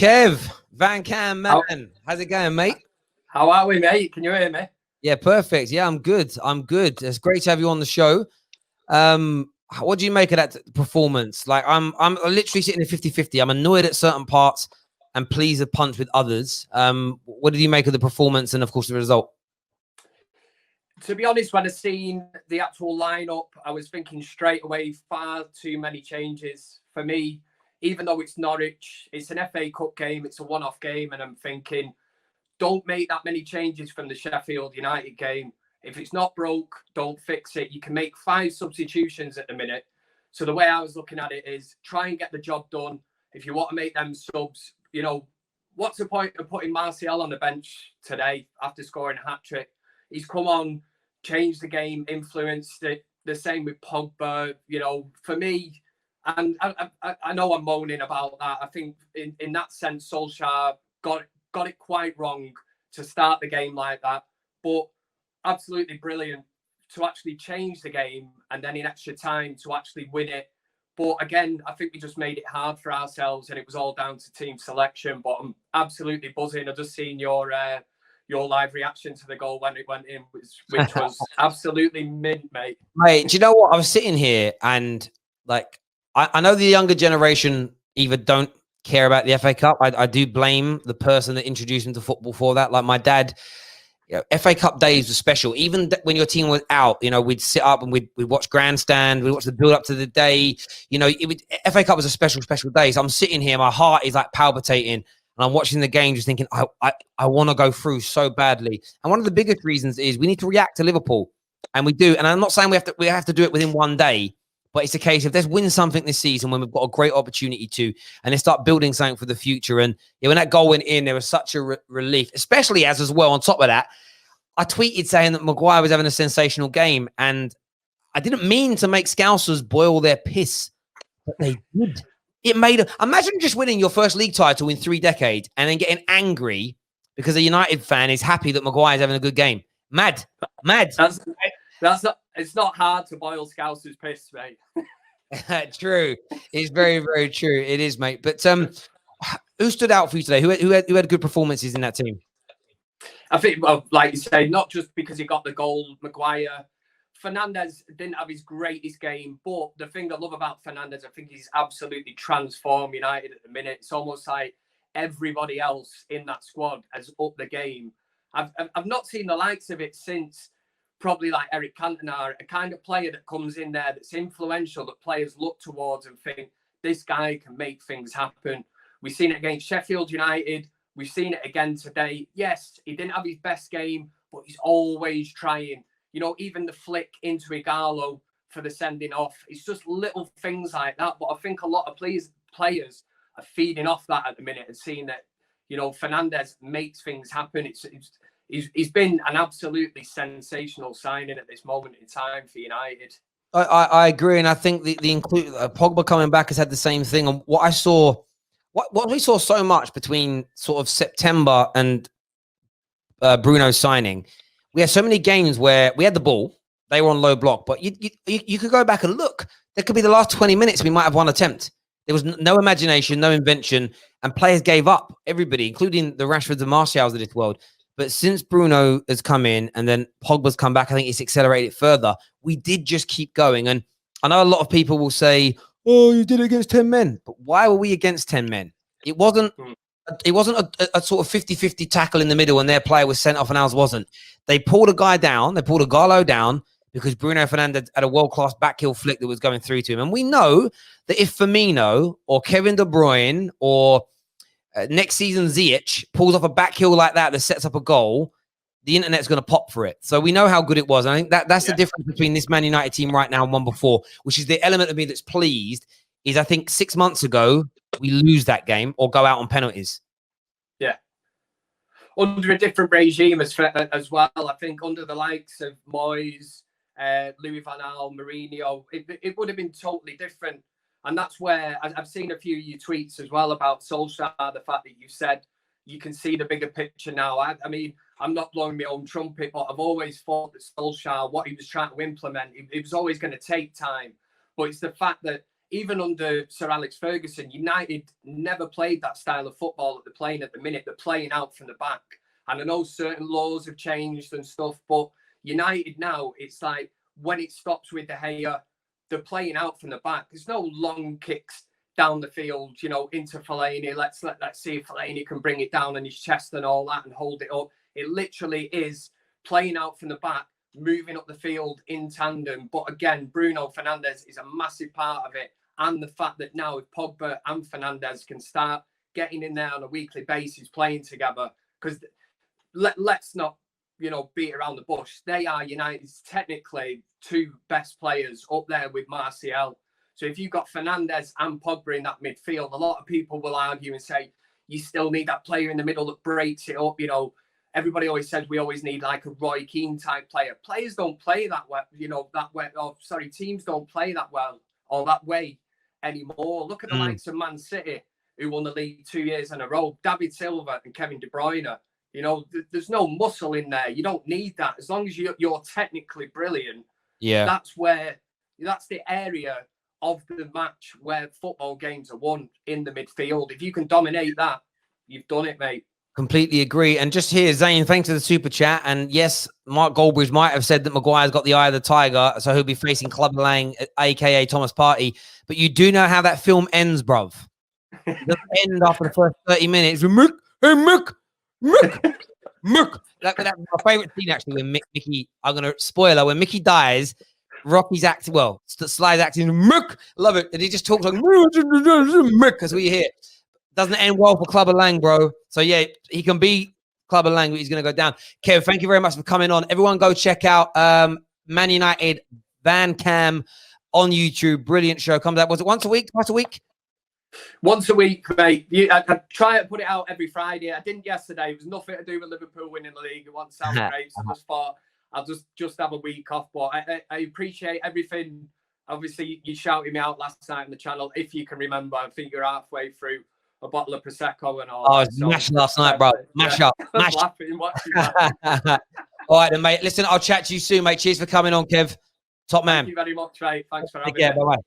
Kev, FanCam man. How, How's it going, mate? how are we, mate? Can you hear me? Yeah, perfect. Yeah, I'm good. It's great to have you on the show. What do you make of that performance? Like, I'm literally sitting at 50-50. I'm annoyed at certain parts and pleased to punch with others. What did you make of the performance and, of course, the result? To be honest, when I seen the actual lineup, I was thinking straight away far too many changes for me. Even though it's Norwich, it's an FA Cup game, it's a one-off game, and I'm thinking, don't make that many changes from the Sheffield United game. If it's not broke, don't fix it. You can make 5 substitutions at the minute. So the way I was looking at it is try and get the job done. If you want to make them subs, what's the point of putting Martial on the bench today after scoring a hat-trick? He's come on, changed the game, influenced it. The same with Pogba. For me, and I know I'm moaning about that. I think in that sense, Solskjaer got it quite wrong to start the game like that. But absolutely brilliant to actually change the game and then in extra time to actually win it. But again, I think we just made it hard for ourselves and it was all down to team selection. But I'm absolutely buzzing. I've just seen your live reaction to the goal when it went in, which was absolutely mint, mate. Mate, do you know what? I was sitting here and like, I know the younger generation either don't care about the FA Cup. I do blame the person that introduced them to football for that. Like my dad, FA Cup days were special. Even when your team was out, we'd sit up and we'd watch Grandstand. We'd watch the build up to the day. FA Cup was a special day. So I'm sitting here, my heart is like palpitating. And I'm watching the game just thinking, I want to go through so badly. And one of the biggest reasons is we need to react to Liverpool. And we do. And I'm not saying we have to do it within one day. But it's a case of let's win something this season when we've got a great opportunity to, and let's start building something for the future. And when that goal went in, there was such a relief, especially as well. On top of that, I tweeted saying that Maguire was having a sensational game, and I didn't mean to make Scousers boil their piss, but they did. Imagine just winning your first league title in 3 decades and then getting angry because a United fan is happy that Maguire's having a good game. Mad. It's not hard to boil Scousers' piss, mate. True. It's very, very true. It is, mate. But who stood out for you today? Who had good performances in that team? I think, well, like you say, not just because he got the goal, Maguire. Fernandes didn't have his greatest game, but the thing I love about Fernandes, I think he's absolutely transformed United at the minute. It's almost like everybody else in that squad has upped the game. I've not seen the likes of it since probably like Eric Cantona, a kind of player that comes in there that's influential, that players look towards and think, this guy can make things happen. We've seen it against Sheffield United. We've seen it again today. Yes, he didn't have his best game, but he's always trying. Even the flick into Igalo for the sending off. It's just little things like that. But I think a lot of players are feeding off that at the minute and seeing that, Fernandes makes things happen. He's been an absolutely sensational signing at this moment in time for United. I agree, and I think the Pogba coming back has had the same thing. And what I saw, what we saw so much between sort of September and Bruno signing, we had so many games where we had the ball, they were on low block, but you could go back and look. There could be the last 20 minutes we might have one attempt. There was no imagination, no invention, and players gave up. Everybody, including the Rashfords and Martials of this world. But since Bruno has come in and then Pogba's come back, I think it's accelerated further. We did just keep going. And I know a lot of people will say, oh, you did it against 10 men. But why were we against 10 men? It wasn't a sort of 50-50 tackle in the middle and their player was sent off and ours wasn't. They pulled a guy down. They pulled a Gallo down because Bruno Fernandes had a world-class back heel flick that was going through to him. And we know that if Firmino or Kevin De Bruyne or next season Ziyech pulls off a back heel like that sets up a goal, the internet's going to pop for it. So we know how good it was. And I think that's the difference between this Man United team right now and one before, which is the element of me that's pleased, is I think 6 months ago, we lose that game or go out on penalties. Yeah. Under a different regime as well. I think under the likes of Moyes, Louis van Gaal, Mourinho, it would have been totally different. And that's where I've seen a few of your tweets as well about Solskjaer, the fact that you said you can see the bigger picture now. I mean, I'm not blowing my own trumpet, but I've always thought that Solskjaer, what he was trying to implement, it was always going to take time. But it's the fact that even under Sir Alex Ferguson, United never played that style of football that they're playing at the minute. They're playing out from the back. And I know certain laws have changed and stuff, but United now, it's like when it stops with De Gea, they're playing out from the back. There's no long kicks down the field, you know, into Fellaini. Let's see if Fellaini can bring it down on his chest and all that and hold it up. It literally is playing out from the back, moving up the field in tandem. But again, Bruno Fernandes is a massive part of it. And the fact that now if Pogba and Fernandes can start getting in there on a weekly basis, playing together, because let's not, you know, beat around the bush. They are United's technically two best players up there with Martial. So if you've got Fernandes and Pogba in that midfield, a lot of people will argue and say, you still need that player in the middle that breaks it up. You know, everybody always says we always need like a Roy Keane type player. Players don't play that way, you know, that way. Oh, sorry, teams don't play that well or that way anymore. Look at the likes of Man City, who won the league 2 years in a row. David Silva and Kevin De Bruyne. You know, there's no muscle in there. You don't need that. As long as you're technically brilliant, that's the area of the match where football games are won, in the midfield. If you can dominate that, you've done it, mate. Completely agree. And just here, Zane, thanks for the super chat. And yes, Mark Goldbridge might have said that Maguire's got the eye of the tiger, so he'll be facing Club Lang, aka Thomas Partey. But you do know how that film ends, bruv. It doesn't end after the first 30 minutes. Mick, hey, Mick. That's my favorite scene, actually, when Mickey, I'm going to spoiler, when Mickey dies, Rocky's acting, well, Sly's acting, Mick, love it. And he just talks like, Mick, that's what you hear. Doesn't end well for Clubber Lang, bro. So, yeah, he can be Clubber Lang, but he's going to go down. Kev, thank you very much for coming on. Everyone go check out Man United FanCams on YouTube. Brilliant show. Comes out, was it once a week, twice a week? Once a week, mate. I try to put it out every Friday. I didn't yesterday. It was nothing to do with Liverpool winning the league. It wasn't celebrate. So I just thought I'll just have a week off. But I appreciate everything. Obviously, you shouted me out last night on the channel. If you can remember, I think you're halfway through a bottle of Prosecco and all. Oh, it was mash last night, bro. Mash up. Mash. Laughing, watching that. All right, then, mate. Listen, I'll chat to you soon, mate. Cheers for coming on, Kev. Top man. Thank you very much, mate. Thanks for having me. Bye-bye.